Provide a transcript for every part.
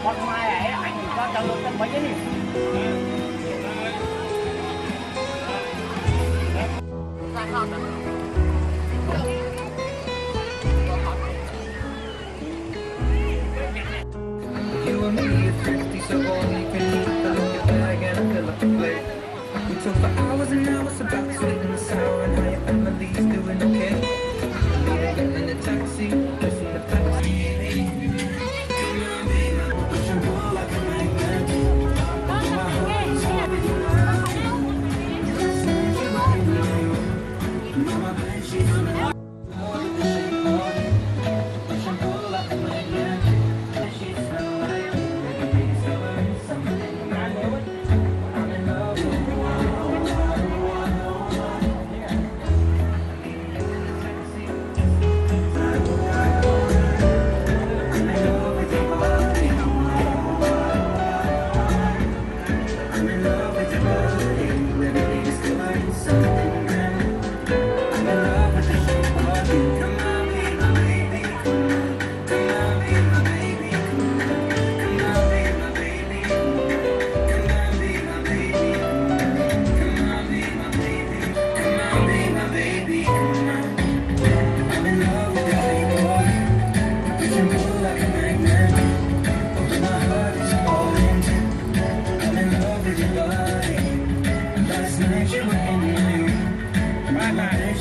Con mai ấy anh có cho luôn tân mấy cái gì? You and me are thrifty, so all you can eat. I look your bag and I fill up the plate. We talk for hours and hours about sweet and sour and how your family's doing okay. Yeah, in a taxi, pressing the taxi. Pushing pull like a magnet. My heart is hard with your love. Last night you were in my room. Now my bed sheets on the pushing pull like a magnet. Sheets smell like baby discovering something I know it. I'm in love with you.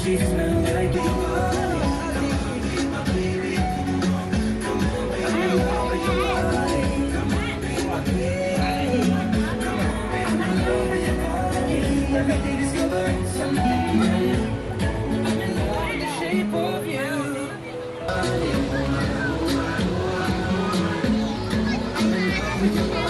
She smells like your body. Come on, be my baby. Come on, be in love with your body. Come on, be my baby. Come on, be in love with your body. Everything is covering something new. I'm in love with the shape of you. I'm in love with your body.